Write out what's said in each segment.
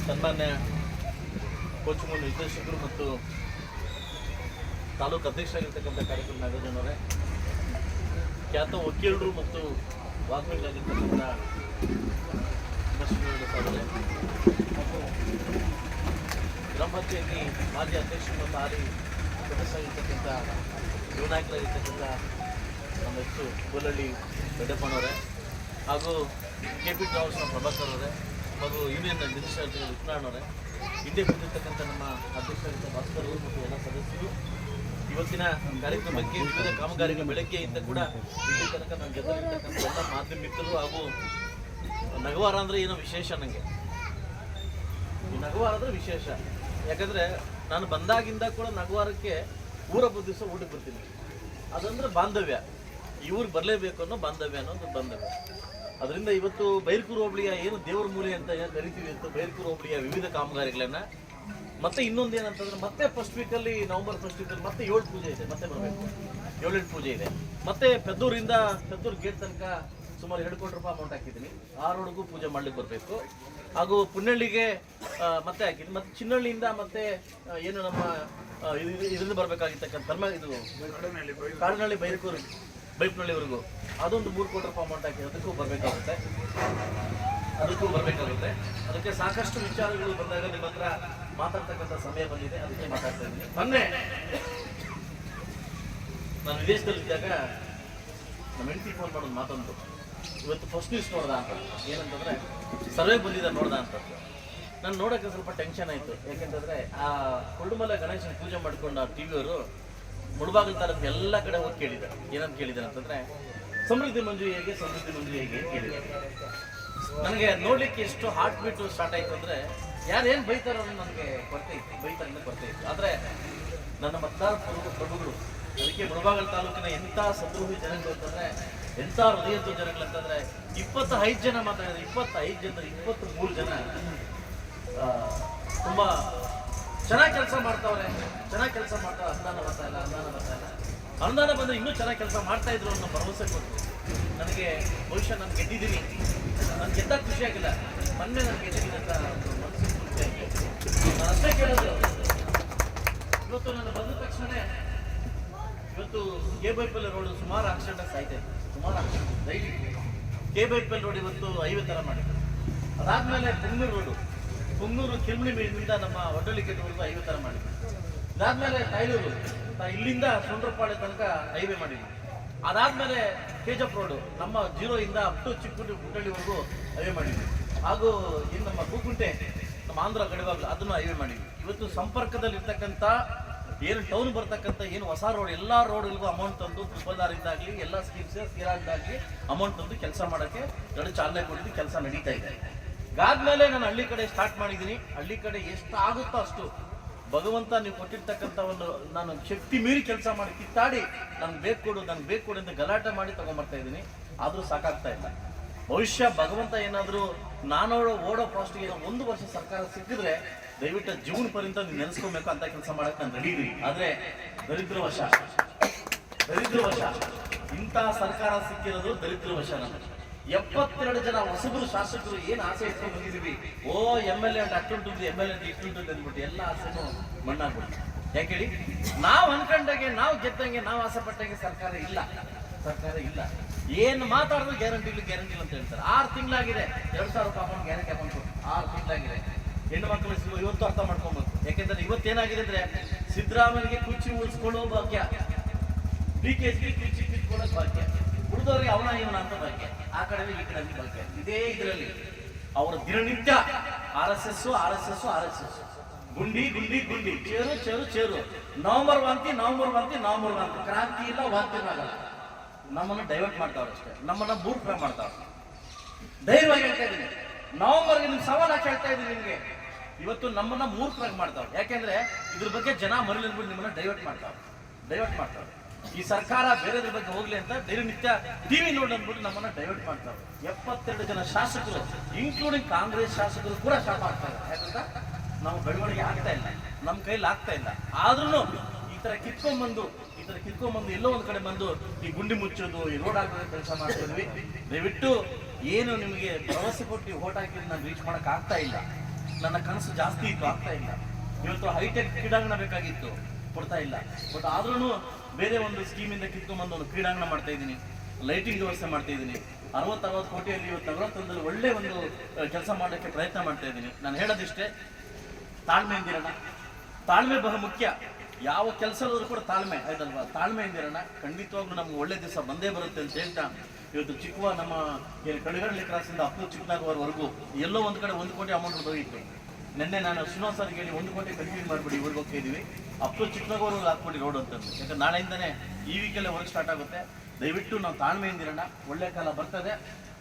ಸನ್ಮಾನ್ಯ ಕೋಚುಮೂಲ ನಿರ್ದೇಶಕರು ಮತ್ತು ತಾಲೂಕು ಅಧ್ಯಕ್ಷರಾಗಿರ್ತಕ್ಕಂಥ ಕಾರ್ಯಕ್ರಮ ನಾಗರಾಜನವರೇ, ಖ್ಯಾತ ವಕೀಲರು ಮತ್ತು ವಾಗ್ಮಿಗಳಾಗಿರ್ತಕ್ಕಂಥ ಸಾಧನೆ ಮತ್ತು ಗ್ರಾಮ ಪಂಚಾಯತಿ ಮಾಜಿ ಅಧ್ಯಕ್ಷರು ಮತ್ತು ಹಾಲಿ ಸದಸ್ಯರಾಗಿರ್ತಕ್ಕಂಥ ಯುವ ನಾಯಕರಾಗಿರ್ತಕ್ಕಂಥ ನಮ್ಮ ಹೆಚ್ಚು ಕೋಲಹಳ್ಳಿ ದೊಡ್ಡಪ್ಪನವರೇ ಹಾಗೂ KP ಟ್ರಾವೆಲ್ಸ್ನ ಪ್ರಭಾಕರ್ ಅವರೇ ಹಾಗೂ ಯೂನಿಯನ್ ನಿರ್ದೇಶಕರು ವಿಷ್ಣಾಣ್ಣವರೇ, ಹಿಂದೆ ಬಂದಿರತಕ್ಕಂಥ ನಮ್ಮ ಅಧ್ಯಕ್ಷರಾಗಿದ್ದ ಭಾಸ್ಕರ್ ಅವರು ಮತ್ತು ಎಲ್ಲ ಸದಸ್ಯರು, ಇವತ್ತಿನ ಕಾರ್ಯಕ್ರಮಕ್ಕೆ ವಿವಿಧ ಕಾಮಗಾರಿಗಳ ಬೆಳಗ್ಗೆಯಿಂದ ಕೂಡ ಇಲ್ಲಿ ತನಕ ನನ್ನ ಜೊತೆಲಿರ್ತಕ್ಕಂಥ ಎಲ್ಲ ಮಾಧ್ಯಮ ಮಿತ್ರರು ಹಾಗೂ ನಗವಾರ ಅಂದರೆ ಏನೋ ವಿಶೇಷ. ನನಗೆ ಈ ನಗವಾರ ಅಂದರೆ ವಿಶೇಷ, ಯಾಕಂದರೆ ನಾನು ಬಂದಾಗಿಂದ ಕೂಡ ನಗವಾರಕ್ಕೆ ಊರಬ್ಬ ದಿವಸ ಊಟಕ್ಕೆ ಬರ್ತೀನಿ. ಅದಂದ್ರೆ ಬಾಂಧವ್ಯ, ಈ ಊರಿಗೆ ಬರಲೇಬೇಕು ಅನ್ನೋ ಬಾಂಧವ್ಯ ಅನ್ನೋದು ಬಾಂಧವ್ಯ. ಅದರಿಂದ ಇವತ್ತು ಬೈರ್ಕೂರು ಹೋಬಳಿಯ ಏನು ದೇವರ ಮೂಲೆ ಅಂತ ಏನು ಕರಿತೀವಿ ಅಂತ ಬೈರ್ಕೂರು ಹೋಬಳಿಯ ವಿವಿಧ ಕಾಮಗಾರಿಗಳನ್ನು ಮತ್ತೆ ಇನ್ನೊಂದು ಏನಂತಂದ್ರೆ ಮತ್ತೆ ಫಸ್ಟ್ ವೀಕಲ್ಲಿ ನವೆಂಬರ್ ಫಸ್ಟ್ ವೀಕಲ್ಲಿ ಮತ್ತೆ 7 ಪೂಜೆ ಇದೆ, ಮತ್ತೆ ಬರಬೇಕು. 7-8 ಪೂಜೆ ಇದೆ. ಮತ್ತೆ ಪೆದ್ದೂರು ಗೇಟ್ ತನಕ ಸುಮಾರು 2 ಕೋಟಿ ರೂಪಾಯಿ ಅಮೌಂಟ್ ಹಾಕಿದ್ದೀನಿ. ಆ ರೋಡ್ಗೂ ಪೂಜೆ ಮಾಡ್ಲಿಕ್ಕೆ ಬರಬೇಕು. ಹಾಗೂ ಪುಣ್ಣಳ್ಳಿಗೆ ಮತ್ತೆ ಹಾಕಿದ್ದೀನಿ. ಮತ್ತೆ ಚಿನ್ನಹಳ್ಳಿಯಿಂದ ಮತ್ತೆ ಏನು ನಮ್ಮ ಇದರಿಂದ ಬರಬೇಕಾಗಿರ್ತಕ್ಕಂಥ ಇದು ಕಾಡಿನಹಳ್ಳಿ ಬೈಪ್ನಳ್ಳಿವರೆಗೂ ಅದೊಂದು 3 ಕೋಟಿ ರೂಪಾಯಿ ಅಮೌಂಟ್ ಹಾಕಿ ಅದಕ್ಕೂ ಬರಬೇಕಾಗುತ್ತೆ. ಅದಕ್ಕೆ ಸಾಕಷ್ಟು ವಿಚಾರಗಳು ಬಂದಾಗ ನಿಮ್ಮ ಹತ್ರ ಮಾತಾಡ್ತಕ್ಕಂಥ ಸಮಯ ಬಂದಿದೆ, ಅದಕ್ಕೆ ಮಾತಾಡ್ತಾ ಇದ್ದೀನಿ. ಮೊನ್ನೆ ನಾನು ವಿದೇಶದಲ್ಲಿದ್ದಾಗ ನಮ್ಮ ಹೆಂಡತಿ ಫೋನ್ ಮಾಡೋದು ಮಾತೊಂದು, ಇವತ್ತು ಫಸ್ಟ್ ನ್ಯೂಸ್ ನೋಡ್ದ ಅಂತ. ಏನಂತಂದ್ರೆ ಸರ್ವೆ ಬಂದಿದೆ ನೋಡ್ದ ಅಂತ. ನಾನು ನೋಡೋಕ್ಕೆ ಸ್ವಲ್ಪ ಟೆನ್ಷನ್ ಆಯಿತು. ಯಾಕೆಂತಂದ್ರೆ ಆ ಕುರುಡುಮಲ ಗಣೇಶನ ಪೂಜೆ ಮಾಡ್ಕೊಂಡು ಆ ಟಿವಿಯವರು ಮುಳಬಾಗಿಲು ತಾಲೂಕು ಎಲ್ಲ ಕಡೆ ಹೋಗಿ ಕೇಳಿದ್ದಾರೆ. ಏನಂತ ಕೇಳಿದ್ದಾರೆ ಅಂತಂದ್ರೆ ಸಮೃದ್ಧಿ ಮಂಜು ಹೇಗೆ ಅಂತ ಕೇಳಿದ್ದಾರೆ. ನನಗೆ ನೋಡ್ಲಿಕ್ಕೆ ಎಷ್ಟು ಹಾರ್ಟ್ ಬೀಟ್ ಸ್ಟಾರ್ಟ್ ಆಯ್ತು ಅಂದ್ರೆ ಯಾರೇನು ಬೈತಾರೋ ನನಗೆ ಕೊರತೆ ಇತ್ತು. ಆದರೆ ನನ್ನ ಮತದಾರ ಪ್ರಭುಗಳು, ಅದಕ್ಕೆ ಮುಳಬಾಗಿಲು ತಾಲೂಕಿನ ಎಂಥ ಸದ್ರೋಹಿ ಜನಗಳು ಅಂತಂದ್ರೆ, ಎಂಥ ಹೃದಯದ ಜನಗಳಂತಂದ್ರೆ 25 ಜನ ಮಾತಾಡಿದ್ರೆ 25 ಜನರು 23 ಜನ ತುಂಬಾ ಚೆನ್ನಾಗಿ ಕೆಲಸ ಮಾಡ್ತಾವ್ರೆ. ಅನುದಾನ ಬರ್ತಾ ಇಲ್ಲ. ಅನುದಾನ ಬಂದ್ರೆ ಇನ್ನೂ ಚೆನ್ನಾಗಿ ಕೆಲಸ ಮಾಡ್ತಾ ಇದ್ರು ಅನ್ನೋ ಭರವಸೆ ಕೊಟ್ಟು ನನಗೆ ಬಹುಶಃ ನಾನು ಗೆದ್ದಿದ್ದೀನಿ. ನಾನು ಗೆದ್ದಾಗ ಖುಷಿ ಆಗಿಲ್ಲ, ಮೊನ್ನೆ ನಾನು ಗೆದ್ದಿದ್ದೀನಿ ಅಂತ ಮನಸ್ಸಿಗೆ ಖುಷಿ ಆಯಿತು. ನಾನು ಅಷ್ಟೇ ಕೇಳೋದು, ಇವತ್ತು ನಾನು ಬಂದ ತಕ್ಷಣ ಇವತ್ತು KBPL ರೋಡ್ ಸುಮಾರು ಆಕ್ಸಿಡೆಂಟ್ಸ್ ಆಯ್ತು. ಡೈಲಿ KBPL ರೋಡ್ ಇವತ್ತು ಹೈವೇ ಥರ ಮಾಡಿದ್ರು. ಅದಾದ್ಮೇಲೆ ಪುಂಗನೂರು ಕಿಲ್ಮಣಿಯಿಂದ ನಮ್ಮ ಒಡ್ಡಳ್ಳಿ ಗೇಟ್ವರೆಗೂ ಹೈವೇ ಥರ ಮಾಡಿದ್ರು. ಅದಾದ್ಮೇಲೆ ತಾಯ್ಲೂರು ಇಲ್ಲಿಂದ ಸೊಂಡ್ರಪಾಳೆ ತನಕ ಹೈವೇ ಮಾಡಿದ್ವಿ. ಅದಾದ್ಮೇಲೆ KGF ರೋಡು ನಮ್ಮ 0 ಇಂದ ಅಪ್ ಟು ಚಿಕ್ಕುಂಟಳ್ಳಿವರೆಗೂ ಹೈವೇ ಮಾಡಿದ್ವಿ. ಹಾಗೂ ಇನ್ನು ನಮ್ಮ ಕೂಕುಂಟೆ ನಮ್ಮ ಆಂಧ್ರ ಗಡಿವಾಗ್ಲು ಅದನ್ನು ಹೈವೇ ಮಾಡಿದ್ವಿ. ಇವತ್ತು ಸಂಪರ್ಕದಲ್ಲಿ ಇರ್ತಕ್ಕಂಥ ಏನು ಟೌನ್ ಬರ್ತಕ್ಕಂಥ ಏನು ಹೊಸ ರೋಡ್, ಎಲ್ಲ ರೋಡ್ಗಳಿಗೂ ಅಮೌಂಟ್ ತಂದು ಟ್ರಿಪಲ್ಆರಿಂದಾಗಲಿ ಎಲ್ಲ ಸ್ಕೀಮ್ಸ್ ಸ್ಕೀರಾಗ್ದಾಗಲಿ ಅಮೌಂಟ್ ತಂದು ಕೆಲಸ ಮಾಡೋಕ್ಕೆ ಚಾಲನೆ ಕೊಟ್ಟಿದ್ದು ಕೆಲಸ ನಡೀತಾ ಇದೆ. ಅದಾದ್ಮೇಲೆ ನಾನು ಹಳ್ಳಿ ಕಡೆ ಸ್ಟಾರ್ಟ್ ಮಾಡಿದ್ದೀನಿ. ಹಳ್ಳಿ ಕಡೆ ಎಷ್ಟು ಆಗುತ್ತೋ ಅಷ್ಟು ಭಗವಂತ ನೀವು ಕೊಟ್ಟಿರ್ತಕ್ಕಂಥ ಒಂದು ನಾನು ಶಕ್ತಿ ಮೀರಿ ಕೆಲಸ ಮಾಡಿ ಕಿತ್ತಾಡಿ ನನಗೆ ಬೇಕು ಕೊಡು ಅಂತ ಗಲಾಟೆ ಮಾಡಿ ತಗೊಂಡ್ಬರ್ತಾ ಇದ್ದೀನಿ. ಆದರೂ ಸಾಕಾಗ್ತಾ ಇಲ್ಲ. ಭವಿಷ್ಯ ಭಗವಂತ ಏನಾದರೂ ನಾನು ಓಡೋ ಫಾಸ್ಟ್ಗೆ 1 ವರ್ಷ ಸರ್ಕಾರ ಸಿಕ್ಕಿದ್ರೆ ದಯವಿಟ್ಟು ಜೀವನ ಪರ್ಯಂತ ನೀವು ನೆನೆಸ್ಕೊಬೇಕು ಅಂತ ಕೆಲಸ ಮಾಡಕ್ಕೆ ನಾನು ರೆಡಿ ಇದ್ದೀನಿ. ಆದರೆ ದರಿದ್ರವಶ ಇಂಥ ಸರ್ಕಾರ ಸಿಕ್ಕಿರೋದು ದರಿದ್ರವಶ. ನಮಗೆ 72 ಜನ ಹೊಸಬರು ಶಾಸಕರು ಏನು ಆಸೆ ಇಟ್ಕೊಂಡು ಬಂದಿದ್ದೀವಿ. MLA ಅಂತ ಅಷ್ಟೊಂದು MLA ಅಂತ ಇಷ್ಟೊಂದು ಅಂದ್ಬಿಟ್ಟು ಎಲ್ಲ ಆಸೆನೂ ಮಣ್ಣಾಗ್ಬಿಟ್ಟು. ಯಾಕೆ ಹೇಳಿ, ನಾವು ಅನ್ಕೊಂಡಾಗೆ ನಾವು ಗೆದ್ದಂಗೆ ನಾವು ಆಸೆ ಪಟ್ಟಂಗೆ ಸರ್ಕಾರ ಇಲ್ಲ. ಏನು ಮಾತಾಡಿದ್ರು ಗ್ಯಾರಂಟಿ ಇಲ್ಲ ಅಂತ ಹೇಳ್ತಾರೆ. 6 ತಿಂಗಳಾಗಿದೆ 2,000 ರೂಪಾಯಿ ಅಮೌಂಟ್ ಗ್ಯಾರಂಟಿ ಅಮೌಂಟ್ 6 ತಿಂಗಳಾಗಿದೆ. ಹೆಣ್ಣು ಮಕ್ಕಳು ಇವತ್ತು ಅರ್ಥ ಮಾಡ್ಕೊಬೇಕು. ಯಾಕೆಂದ್ರೆ ಇವತ್ತೇನಾಗಿದೆ ಅಂದ್ರೆ ಸಿದ್ದರಾಮಯ್ಯಗೆ ಕುರ್ಚಿ ಉಳಿಸ್ಕೊಳ್ಳೋ ಭಾಗ್ಯ, DKಗೆ ಕುರ್ಚಿ ಕಿತ್ಕೊಳ್ಳೋ ಭಾಗ್ಯ, ಉಳಿದವ್ರಿಗೆ ಅವನ ಇವನ ಅಂತ ಭಾಗ್ಯ, ಆ ಕಡೆ ಈ ಕಡೆ ಭಾಗ್ಯ. ಇದೇ ಇದರಲ್ಲಿ ಅವರ ದಿನನಿತ್ಯ RSS ಗುಂಡಿ ಚೇರು ನವೆಂಬರ್ ವಾಂತಿ ಕ್ರಾಂತಿ ಇಲ್ಲ, ವಾಂತಿನಾಗಲ್ಲ. ನಮ್ಮನ್ನ ಡೈವರ್ಟ್ ಮಾಡ್ತಾವ್ರೆ ಅಷ್ಟೇ, ನಮ್ಮನ್ನ ಮೂರ್ಖ ಮಾಡ್ತಾವ್ರೆ. ಧೈರ್ಯವಾಗಿ ಹೇಳ್ತಾ ಇದ್ದೀನಿ, ನವೆಂಬರ್ಗೆ ನಿಮ್ಗೆ ಸವಾಲು ಹಾಕಿ ಹೇಳ್ತಾ ಇದ್ದೀನಿ ನಿಮ್ಗೆ. ಇವತ್ತು ನಮ್ಮನ್ನ ಮೂರ್ಖರಾಗಿ ಮಾಡ್ತಾವ್ರೆ. ಯಾಕೆಂದ್ರೆ ಇದ್ರ ಬಗ್ಗೆ ಜನ ಮರಳಿದ್ಬಿಟ್ಟು ನಿಮ್ಮನ್ನ ಡೈವರ್ಟ್ ಮಾಡ್ತಾವ್ರೆ. ಈ ಸರ್ಕಾರ ಬೇರೆದ್ರ ಬಗ್ಗೆ ಹೋಗ್ಲಿ ಅಂತ ದಿನನಿತ್ಯ TV ನೋಡಿ ಅಂದ್ಬಿಟ್ಟು ನಮ್ಮನ್ನ ಡೈವರ್ಟ್ ಮಾಡ್ತಾರೆ. 72 ಜನ ಶಾಸಕರು ಇನ್ಕ್ಲೂಡಿಂಗ್ ಕಾಂಗ್ರೆಸ್ ಶಾಸಕರು ಕೂಡ ಶಾಪ ಆಗ್ತಾರೆ. ಯಾಕಂತ ನಾವು ಬೆಳವಣಿಗೆ ಆಗ್ತಾ ಇಲ್ಲ, ನಮ್ಮ ಕೈಲಿ ಆಗ್ತಾ ಇಲ್ಲ. ಆದ್ರೂ ಈ ತರ ಕಿತ್ಕೊಂಡ್ಬಂದು ಎಲ್ಲೋ ಒಂದ್ ಕಡೆ ಬಂದು ಈ ಗುಂಡಿ ಮುಚ್ಚೋದು, ಈ ರೋಡ್ ಹಾಕೋದು ಕೆಲಸ ಮಾಡ್ತಿದ್ವಿ. ದಯವಿಟ್ಟು ಏನು ನಿಮಗೆ ಭರವಸೆ ಕೊಟ್ಟು ಓಟ್ ಹಾಕಿದ್ರೆ ನಾನು ರೀಚ್ ಮಾಡಕ್ ಆಗ್ತಾ ಇಲ್ಲ. ನನ್ನ ಕನಸು ಜಾಸ್ತಿ ಇತ್ತು, ಆಗ್ತಾ ಇಲ್ಲ. ಇವತ್ತು ಹೈಟೆಕ್ ಕ್ರೀಡಾಂಗಣ ಬೇಕಾಗಿತ್ತು, ಕೊಡ್ತಾ ಇಲ್ಲ. ಬಟ್ ಆದ್ರೂ ಬೇರೆ ಒಂದು ಸ್ಕೀಮಿಂದ ಕಿತ್ಕೊಂಡ್ಬಂದು ಒಂದು ಕ್ರೀಡಾಂಗಣ ಮಾಡ್ತಾ ಇದ್ದೀನಿ, ಲೈಟಿಂಗ್ ವ್ಯವಸ್ಥೆ ಮಾಡ್ತಾ ಇದ್ದೀನಿ. 60 ಕೋಟಿಯಲ್ಲಿ ಇವತ್ತು ನಗರೋತ್ಸವದಲ್ಲಿ ಒಳ್ಳೆ ಒಂದು ಕೆಲಸ ಮಾಡೋಕ್ಕೆ ಪ್ರಯತ್ನ ಮಾಡ್ತಾ ಇದ್ದೀನಿ. ನಾನು ಹೇಳೋದಿಷ್ಟೇ, ತಾಳ್ಮೆಯಿಂದಿರೋಣ. ತಾಳ್ಮೆ ಬಹು ಮುಖ್ಯ. ಯಾವ ಕೆಲಸದವರು ಕೂಡ ತಾಳ್ಮೆ ಆಯ್ತಲ್ವಾ, ತಾಳ್ಮೆಯಿಂದಿರೋಣ. ಖಂಡಿತವಾಗ್ಲೂ ನಮ್ಗೆ ಒಳ್ಳೆ ದಿವಸ ಬಂದೇ ಬರುತ್ತೆ ಅಂತ ಹೇಳ್ತಾ, ಇವತ್ತು ಚಿಕ್ಕವ ನಮ್ಮ ಏನು ಕಡಗಳ್ಳಿ ಕ್ರಾಸಿಂದ ಅಪ್ಪು ಚಿಕ್ಕನಾಗುವವರೆಗೂ ಎಲ್ಲೋ ಒಂದು ಕಡೆ 1 ಕೋಟಿ ಅಮೌಂಟ್ ಹೋಗಿತ್ತು. ನಿನ್ನೆ ನಾನು ಶ್ರೀನಿವಾಸ್ ಸರ್ಗೆ ಹೇಳಿ 1 ಕೋಟಿ ಕಂಟಿನ್ಯೂ ಮಾಡಿಬಿಡಿ, ಊರಿಗೆ ಹೋಗ್ತಾ ಇದೀವಿ, ಅಪ್ಪು ಚಿಕ್ಕನಾಗುವವರೆಗೂ ಹಾಕ್ಬಿಡಿ ರೋಡ್ ಅಂತಂದು. ಯಾಕಂದ್ರೆ ನಾಳೆಯಿಂದನೇ ಈ ವೀಕೆಲ್ಲ ವರ್ಕ್ ಸ್ಟಾರ್ಟ್ ಆಗುತ್ತೆ. ದಯವಿಟ್ಟು ನಾವು ತಾಳ್ಮೆಯಿಂದಿರೋಣ, ಒಳ್ಳೆ ಕಾಲ ಬರ್ತದೆ.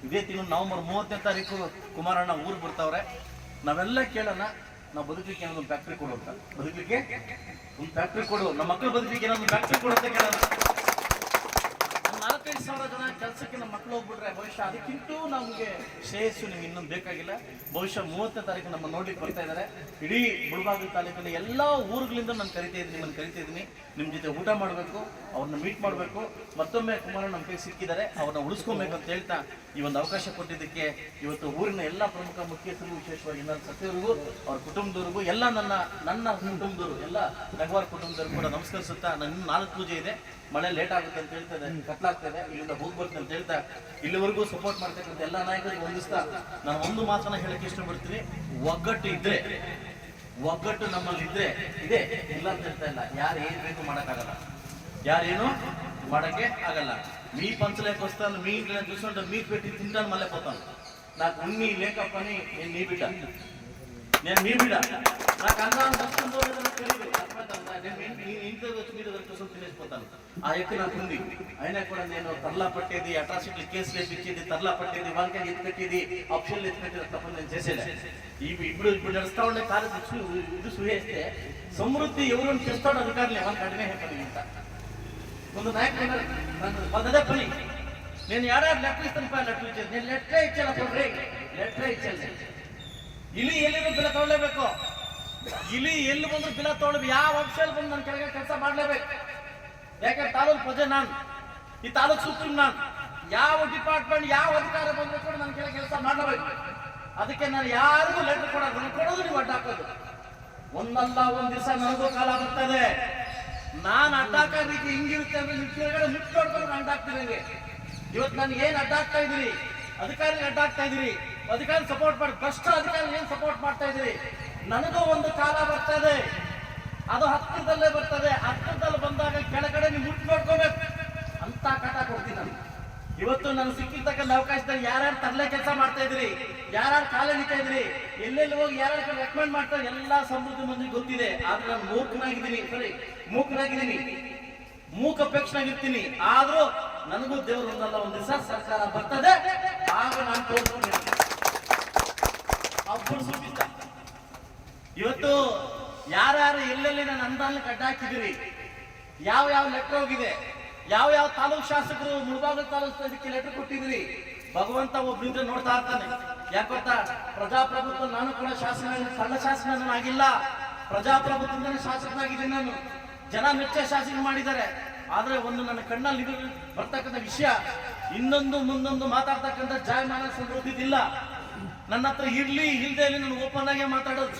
ಇದೇ ತಿಂಗಳು ನವೆಂಬರ್ 30ನೇ ತಾರೀಕು ಕುಮಾರಣ್ಣ ಊರಿಗೆ ಬರ್ತಾವ್ರೆ. ನಾವೆಲ್ಲ ಕೇಳೋಣ, ನಾವು ಬದುಕಲಿಕ್ಕೆ ಏನೊಂದು ಫ್ಯಾಕ್ಟ್ರಿ ಕೊಡು ಅಂತ. ಬದುಕಲಿಕ್ಕೆ ಒಂದು ಫ್ಯಾಕ್ಟ್ರಿ ಕೊಡು, ನಮ್ಮ ಮಕ್ಕಳು ಬದುಕಲಿಕ್ಕೆ ಏನೊಂದು ಫ್ಯಾಕ್ಟ್ರಿ ಕೊಡು ಅಂತ ಕೇಳೋಣ. 4-5 ಸಾವಿರ ಜನ ಕೆಲಸಕ್ಕೆ ನಮ್ಮ ಮಕ್ಕಳು ಹೋಗ್ಬಿಟ್ರೆ ಬಹುಶಃ ಅದಕ್ಕಿಂತ ನಮಗೆ ಶ್ರೇಯಸ್ಸು ನಿಮ್ಗೆ ಇನ್ನೊಂದು ಬೇಕಾಗಿಲ್ಲ. ಬಹುಶಃ 30ನೇ ತಾರೀಕು ನಮ್ಮ ನೋಡ್ಲಿಕ್ಕೆ ಬರ್ತಾ ಇದ್ದಾರೆ. ಇಡೀ ಮುಳಬಾಗಿಲು ತಾಲೂಕಲ್ಲಿ ಎಲ್ಲ ಊರುಗಳಿಂದ ನಾನು ಕರಿತಾ ಇದ್ದೀನಿ. ನಿಮ್ಮ ಜೊತೆ ಊಟ ಮಾಡಬೇಕು, ಅವ್ರನ್ನ ಮೀಟ್ ಮಾಡಬೇಕು. ಮತ್ತೊಮ್ಮೆ ಕುಮಾರಣ್ಣ ನಮ್ಮ ಕೈ ಸಿಕ್ಕಿದ್ದಾರೆ, ಅವ್ರನ್ನ ಉಳಿಸ್ಕೊಬೇಕು ಅಂತ ಹೇಳ್ತಾ ಈ ಒಂದು ಅವಕಾಶ ಕೊಟ್ಟಿದ್ದಕ್ಕೆ ಇವತ್ತು ಊರಿನ ಎಲ್ಲ ಪ್ರಮುಖ ಮುಖ್ಯಸ್ಥರು, ವಿಶೇಷವಾಗಿ ನನ್ನ ಸಚಿವರಿಗೂ ಅವ್ರ ಕುಟುಂಬದವ್ರಿಗೂ ಎಲ್ಲ ನನ್ನ ಕುಟುಂಬದವರು ಎಲ್ಲ ನಗವಾರ ಕುಟುಂಬದವ್ರು ಕೂಡ ನಮಸ್ಕರಿಸುತ್ತಾ, ನನ್ನ 4 ಪೂಜೆ ಇದೆ, ಮಳೆ ಲೇಟ್ ಆಗುತ್ತೆ ಅಂತ ಹೇಳ್ತದೆ, ಕತ್ಲಾಗ್ತದೆ, ಇಲ್ಲಿಂದ ಹೋಗ್ಬರ್ತೀನಿ ಅಂತ ಹೇಳ್ತಾ ಇಲ್ಲಿವರೆಗೂ ಸಪೋರ್ಟ್ ಮಾಡ್ತಕ್ಕಂಥ ಎಲ್ಲ ನಾಯಕರಿಗೆ ಹೊಂದಿಸ್ತಾ ನಾನು ಒಂದು ಮಾತನ್ನ ಹೇಳಕ್ಕೆ ಇಷ್ಟಪಡ್ತೀನಿ. ಒಗ್ಗಟ್ಟು ಇದ್ರೆ, ಒಗ್ಗಟ್ಟು ನಮ್ಮಲ್ಲಿ ಇದ್ರೆ ಇದೆ, ಇಲ್ಲ ಅಂತ ಹೇಳ್ತಾ ಇಲ್ಲ. ಯಾರು ಏನ್ ಬೇಕು ಮಾಡಕ್ಕಾಗಲ್ಲ, ಯಾರೇನು ಮಾಡಕ್ಕೆ ಆಗಲ್ಲ. మీ పంచలేక వస్తాను, మీ ఇంట్లో చూసుకుంటే మీరు పెట్టి తింటాను, మళ్ళీ పోతాను. నాకు ఉన్ని లేకపోని నేను నీ బిడ్డ, నేను మీ బిడ్డ. నాకు అన్నం వస్తుందో లేదో తెలియదు, నేను ఇంట్లో వచ్చి మీద కోసం తినేసిపోతాను. ఆ ఎక్కువ నాకు ఉంది. అయినా కూడా నేను తర్లా పట్టేది, అట్రాసిటీ కేసులు ఎత్తిచ్చేది, తర్లా పట్టేది, వాళ్ళకి ఎత్తిపెట్టేది, ఆప్షన్లు ఎత్తిపెట్టేది తప్ప నేను చేసేది. ఇప్పుడు నడుస్తా ఉండే కాలేజ్ ఇది సూహేస్తే సమృద్ధి ఎవరు చేస్తాడు అధికారులు వాళ్ళకి కడిమే పడిగింట ಒಂದು ನಾಯಕ ಪದದ ಪನಿ నేను ఏడాది లెటర్ ఇస్తాను, లెటర్ ఇచ్చేది నేను లెటరే ఇచ్చాను. ಅಪ್ಪ లెటరే ఇచ్చాను. ಇಲ್ಲಿ ಎಲ್ಲಿರೋ ಬಿಲ ತಗೊಳ್ಳೇಬೇಕು, ಇಲ್ಲಿ ಎಲ್ಲಿ ಬಂದ್ರು ಬಿಲ ತಗೊಳ್ಬೇಕು. ಯಾವ ಅಂಶದಲ್ಲಿ ಬಂದು ನನ್ನ ಕೆಳಗೆ ಕೆಲಸ ಮಾಡ್ಲೇಬೇಕು. ಯಾಕಂದ್ರೆ ತಾಲೂಕು ಪ್ರಜೆ ನಾನು, ಈ ತಾಲೂಕು ಸುಪ್ರೀಂ ನಾನು. ಯಾವ ಡಿಪಾರ್ಟ್ಮೆಂಟ್ ಯಾವ ಅಧಿಕಾರ ಬಂದ್ರು ಕೂಡ ನನ್ನ ಕೆಳಗೆ ಕೆಲಸ ಮಾಡಲೇಬೇಕು. ಅದಕ್ಕೆ ನಾನು ಯಾರಿಗೂ ಲೆಟರ್ ಕೊಡೋದು ನೀವು ಅಡ್ಡ ಹಾಕೋದು. ಒಂದಲ್ಲ ಒಂದ್ ದಿವಸ ನನಗೂ ಕಾಲ ಬರ್ತದೆ. ನಾನು ಅಡ್ಡಾಕ ರೀತಿ ಹಿಂಗಿರುತ್ತೆ ಅಂದ್ರೆ ನಿಮ್ ಕೆಳಗಡೆ ಮುಟ್ಟೋಡ್ಕೊಂಡು ಅಡ್ಡಾಕ್ತೀನಿ. ಇವತ್ತು ನನಗೆ ಏನ್ ಅಡ್ಡಾಕ್ತಾ ಇದ್ದೀರಿ, ಅಧಿಕಾರಿಗೆ ಅಡ್ಡಾಕ್ತಾ ಇದ್ದೀರಿ, ಅಧಿಕಾರಿ ಸಪೋರ್ಟ್ ಮಾಡಿ, ಭ್ರಷ್ಟ ಅಧಿಕಾರಿ ಏನ್ ಸಪೋರ್ಟ್ ಮಾಡ್ತಾ ಇದ್ದೀರಿ. ನನಗೂ ಒಂದು ಕಾಲ ಬರ್ತದೆ, ಅದು ಹತ್ತಿರದಲ್ಲೇ ಬರ್ತದೆ. ಹತ್ತಿರದಲ್ಲಿ ಬಂದಾಗ ಕೆಳಗಡೆ ನೀವು ಮುಟ್ಟು ನೋಡ್ಕೋಬೇಕು ಅಂತ ಕಾಟ ಕೊಡ್ತೀನಿ ನಾನು. ಇವತ್ತು ನಾನು ಸಿಕ್ಕಿರ್ತಕ್ಕಂಥ ಅವಕಾಶದಲ್ಲಿ ಯಾರ್ಯಾರು ತರಲೆ ಕೆಲಸ ಮಾಡ್ತಾ ಇದ್ರಿ, ಯಾರ್ಯಾರು ಕಾಲ ಎಣಿತಾ ಇದ್ರಿ, ಎಲ್ಲೆಲ್ಲಿ ಹೋಗಿ ಯಾರ್ಯಾರು ರೆಕಮೆಂಡ್ ಮಾಡ್ತಾರೆ, ಎಲ್ಲಾ ಸಮೃದ್ಧಿ ಮಂದಿಗೆ ಗೊತ್ತಿದೆ. ಆದ್ರೆ ನಾನು ಮೂಕನಾಗಿದ್ದೀನಿ, ಮೂಕಪೇಕ್ಷನಾಗಿರ್ತೀನಿ. ಆದ್ರೂ ನನಗೂ ದೇವರು ಒಂದಲ್ಲ ಒಂದ್ ದಿವಸ ಸರ್ಕಾರ ಬರ್ತದೆ, ಆಗ ನಾನು ತೋರಿಸ್ತೀನಿ. ಇವತ್ತು ಯಾರ್ಯಾರು ಎಲ್ಲೆಲ್ಲಿ ನಾನು ಅನುದಾನಕ್ಕೆ ಅಡ್ಡ ಹಾಕಿದಿರಿ, ಯಾವ ಲೆಟರ್ ಹೋಗಿದೆ, ಯಾವ ತಾಲೂಕು ಶಾಸಕರು ಮುಳಬಾಗಿಲು ತಾಲೂಕು ಇದಕ್ಕೆ ಲೆಟರ್ ಕೊಟ್ಟಿದ್ರಿ, ಭಗವಂತ ಒಬ್ಬರಿಂದ ನೋಡ್ತಾ ಇರ್ತಾನೆ. ಯಾಕೊತ್ತಾ, ಪ್ರಜಾಪ್ರಭುತ್ವ ನಾನು ಕೂಡ ಸಣ್ಣ ಶಾಸಕನಾಗಿಲ್ಲ, ಪ್ರಜಾಪ್ರಭುತ್ವದಿಂದ ಶಾಸಕನಾಗಿದ್ದೀನಿ ನಾನು. ಜನ ಮೆಚ್ಚ ಶಾಸಕ ಮಾಡಿದ್ದಾರೆ. ಆದ್ರೆ ಒಂದು ನನ್ನ ಕಣ್ಣಲ್ಲಿ ಬರ್ತಕ್ಕಂಥ ವಿಷಯ, ಇನ್ನೊಂದು ಮುಂದೊಂದು ಮಾತಾಡ್ತಕ್ಕಂಥ ಜಾಯಮಾನ ಸಮೃದ್ಧಿದಿಲ್ಲ. ನನ್ನ ಹತ್ರ ಇರ್ಲಿ ಇಲ್ದೇ ಇಲ್ಲಿ ನಾನು ಓಪನ್ ಆಗೇ ಮಾತಾಡೋದು.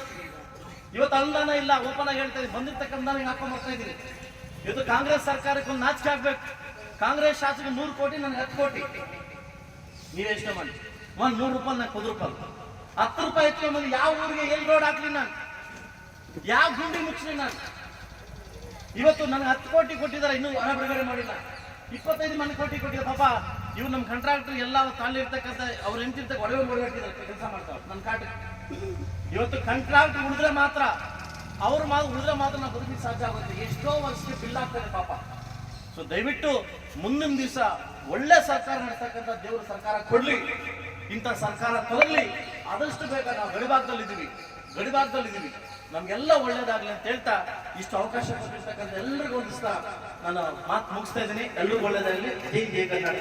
ಇವತ್ತು ಅನುದಾನ ಇಲ್ಲ, ಓಪನ್ ಆಗಿ ಹೇಳ್ತಾ ಇದ್ದೀನಿ. ಬಂದಿರ್ತಕ್ಕಂಥ ಹಾಕೊಂಡ್ ಬರ್ತಾ ಇದ್ದೀನಿ. ಇವತ್ತು ಕಾಂಗ್ರೆಸ್ ಸರ್ಕಾರಕ್ಕೆ ಒಂದು ನಾಚಿಕೆ ಆಗ್ಬೇಕು. ಕಾಂಗ್ರೆಸ್ ಶಾಸಕ 100 ಕೋಟಿ, ನನಗೆ 10 ಕೋಟಿ. ನೀವೆಷ್ಟು ಮಾಡಿ ಒಂದ್ 100 ರೂಪಾಯಿ, ನನಗೆ 10 ರೂಪಾಯಿ, 10 ರೂಪಾಯಿ ಎತ್ಕೊಂಡ್ಬಂದು ಯಾವ ಊರಿಗೆ ಎಲ್ಲಿ ರೋಡ್ ಹಾಕ್ಲಿ ನಾನು, ಯಾವ ಗುಂಡಿ ಮುಚ್ಚಲಿ ನಾನು. ಇವತ್ತು ನನಗೆ 10 ಕೋಟಿ ಕೊಟ್ಟಿದ್ದಾರೆ, ಇನ್ನೂ ಹಣ ಬಿಡುಗಡೆ ಮಾಡಿಲ್ಲ. 25 ಕೋಟಿ ಕೊಟ್ಟಿದ್ದಾರೆ. ಪಾಪ ಇವ್ರು ನಮ್ಮ ಕಾಂಟ್ರಾಕ್ಟರ್ ಎಲ್ಲ ತಾಳಿರ್ತಕ್ಕಂಥ ಅವ್ರು ಎಂತಿರ್ತಕ್ಕ ಒಡವೆ ಕೆಲಸ ಮಾಡ್ತಾರೆ ನನ್ನ ಕಾಟ. ಇವತ್ತು ಕಾಂಟ್ರಾಕ್ಟ್ ಉಳಿದ್ರೆ ಮಾತ್ರ ಉಳಿದ್ರೆ ಮಾತ್ರ ನಾವು ಬದುಕಲಿಕ್ಕೆ ಸಾಧ್ಯ ಆಗುತ್ತೆ. ಎಷ್ಟೋ ವರ್ಷಕ್ಕೆ ಬಿಲ್ ಆಗ್ತದೆ ಪಾಪ. ಸೊ ದಯವಿಟ್ಟು ಮುಂದಿನ ದಿವಸ ಒಳ್ಳೆ ಸರ್ಕಾರ ನಡೆಸ್ತಕ್ಕಂಥ ದೇವರು ಸರ್ಕಾರ ಕೊಡ್ಲಿ, ಇಂಥ ಸರ್ಕಾರ ತಗೊಳ್ಳಿ. ಆದಷ್ಟು ಬೇಗ ನಾವು ಗಡಿಭಾಗದಲ್ಲಿದ್ದೀವಿ, ನಮ್ಗೆಲ್ಲ ಒಳ್ಳೇದಾಗ್ಲಿ ಅಂತ ಹೇಳ್ತಾ ಇಷ್ಟು ಅವಕಾಶ ಕೊಟ್ಟಿರ್ತಕ್ಕಂಥ ಎಲ್ಲರಿಗೂ ಒಂದಿಸ್ತಾ ನಾನು ಮಾತು ಮುಗಿಸ್ತಾ ಇದ್ದೀನಿ. ಎಲ್ಲರಿಗೂ ಒಳ್ಳೇದಾಗಲಿ. ಜೈ ಕರ್ನಾಟಕ.